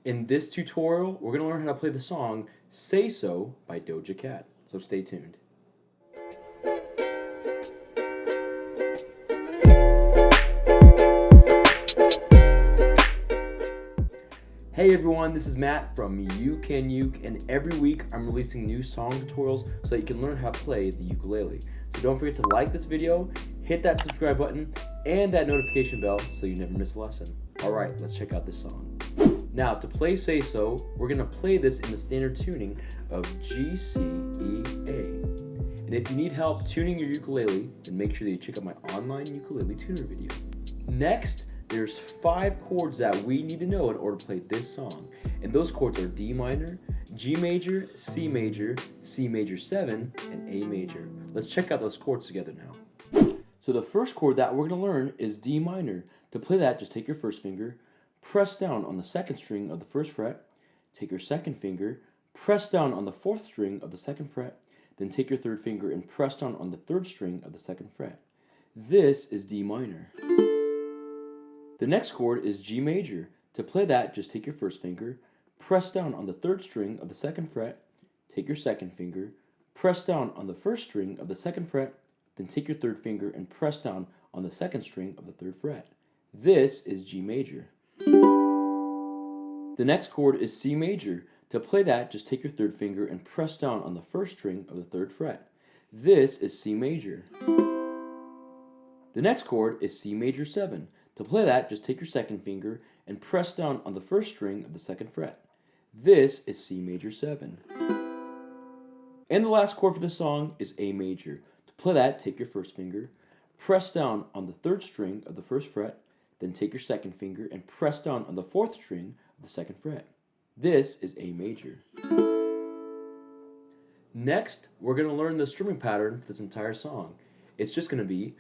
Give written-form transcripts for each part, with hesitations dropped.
In this tutorial, we're going to learn how to play the song Say So by Doja Cat, so stay tuned. Hey everyone, this is Matt from You Can Uke, and every week I'm releasing new song tutorials so that you can learn how to play the ukulele. So don't forget to like this video, hit that subscribe button, and that notification bell so you never miss a lesson. Alright, let's check out this song. Now, to play Say So, we're going to play this in the standard tuning of G, C, E, A. And if you need help tuning your ukulele, then make sure that you check out my online ukulele tuner video. Next, there's 5 chords that we need to know in order to play this song. And those chords are D minor, G major, C major 7, and A major. Let's check out those chords together now. So the first chord that we're going to learn is D minor. To play that, just take your first finger, press down on the second string of the first fret, take your second finger, press down on the fourth string of the second fret, then take your third finger and press down on the third string of the second fret. This is D minor. The next chord is G major. To play that, just take your first finger, press down on the third string of the second fret, take your second finger, press down on the first string of the second fret, then take your third finger and press down on the second string of the third fret. This is G major. The next chord is C major. To play that, just take your third finger and press down on the first string of the third fret. This is C major. The next chord is C major 7. To play that, just take your second finger and press down on the first string of the second fret. This is C major 7. And the last chord for the song is A major. To play that, take your first finger, press down on the third string of the first fret, then take your second finger and press down on the fourth string of the second fret. This is A major. Next, we're going to learn the strumming pattern for this entire song. It's just going to be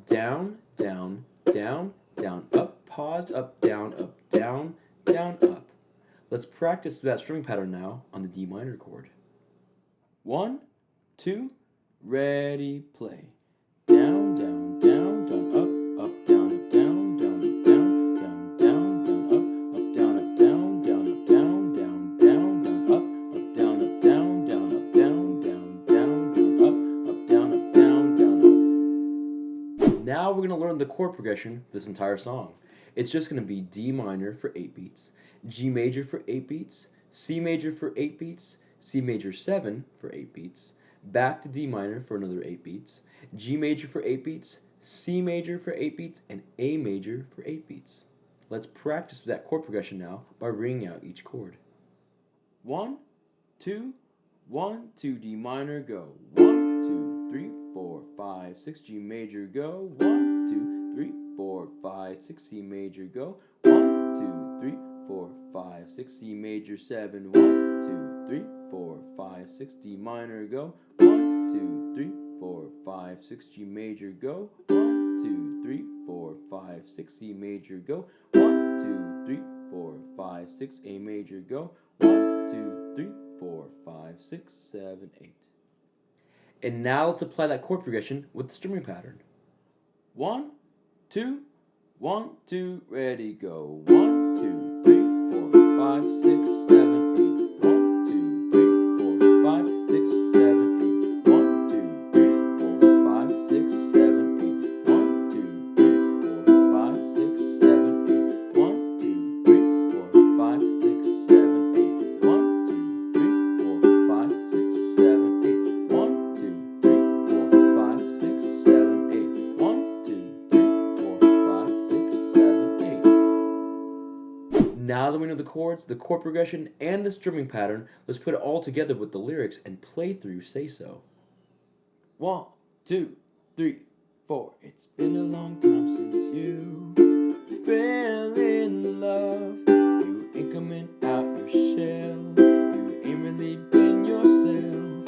down, down, down, down, up, pause, up, down, down, up. Let's practice that strumming pattern now on the D minor chord. 1, 2, ready, play. Down, down, down, down, up, down, up, down, down, up, down, down, down, down, up, down, up, down, down, up, down, down, down, down, up, down, up, down, down, up, down, down, down, down, up, down, up, down, down, up. Now we're going to learn the chord progression for this entire song. It's just going to be D minor for 8 beats, G major for 8 beats, C major for 8 beats, C major 7 for 8 beats, back to D minor for another 8 beats, G major for 8 beats, C major for 8 beats, and A major for 8 beats. Let's practice that chord progression now by ringing out each chord. 1, 2, 1, 2, D minor, go. 1, 2, 3, 4, 5, 6, G major, go. 1, 2, 3, 4, 5, 6, C major, go. 1, 2, 3, 4, 5, 6, C major 7. 1, 2, 3, 4, 5, 6, D minor, go. 1, 2, 3, 4, 5, 6, G major, go. 1, 2, 3, 4, 5, 6, C major, go. 1, 2, 3, 4, 5, 6, A major, go. 1, 2, 3, 4, 5, 6, 7, 8. And now let's apply that chord progression with the strumming pattern. 1, 2, 1, 2, ready, go. 1, 2, 3, 4, 5, 6, 7, 8. 1, 2, 3, 4, 5, 6, 7, 8. 1, 2, 3, 4, 5, 6, 7, 8. 1, 2, 3, 4, 5, 6, 7, 8. 1, 2, 3, 4, 5, 6, 7, 8. 1, 2, 3, 4, 5, 6, 7, 8. 1, 2, 3, 4, 5, 6, 7, 8. 1, 2, 3, 4, 5, 6, 7, 8. Now that we know the chords, the chord progression, and the strumming pattern, let's put it all together with the lyrics and play through Say So. 1, 2, 3, 4. It's been a long time since you fell in love. You ain't coming out your shell. You ain't really been yourself.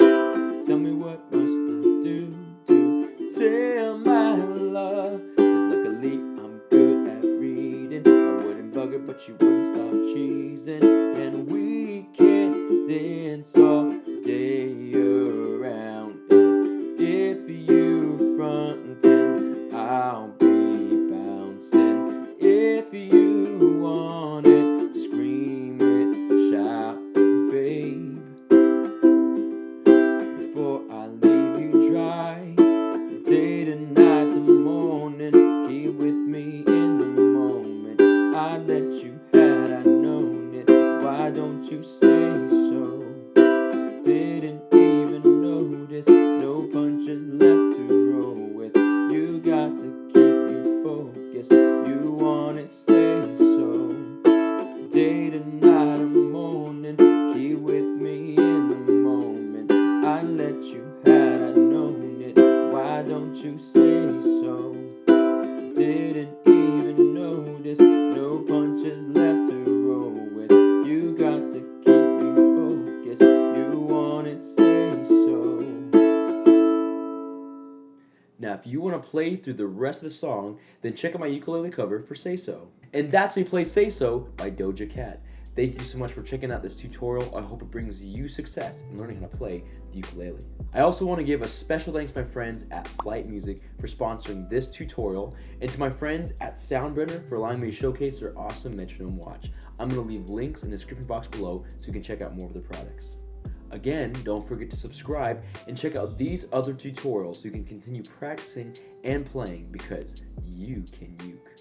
Tell me what must I do to tell my love? 'Cause luckily I'm good at reading. I wouldn't bug her, but she wouldn't stop cheesing. And we can't dance all day around it. If you frontin', I'll be bouncing. If you want it, scream it you say so? Didn't even notice, no punches left to roll with. You got to keep me focused, you want it, say so. Day to night or morning, keep with me in the moment. I let you had I known it, why don't you say so? Didn't even notice, no punches left to roll with. You got to keep me focused, you want it, say so. Now if you want to play through the rest of the song, then check out my ukulele cover for Say So. And that's how you play Say So by Doja Cat. Thank you so much for checking out this tutorial. I hope it brings you success in learning how to play the ukulele. I also want to give a special thanks to my friends at Flight Music for sponsoring this tutorial, and to my friends at Soundbrenner for allowing me to showcase their awesome metronome watch. I'm going to leave links in the description box below so you can check out more of their products. Again, don't forget to subscribe and check out these other tutorials so you can continue practicing and playing, because you can uke.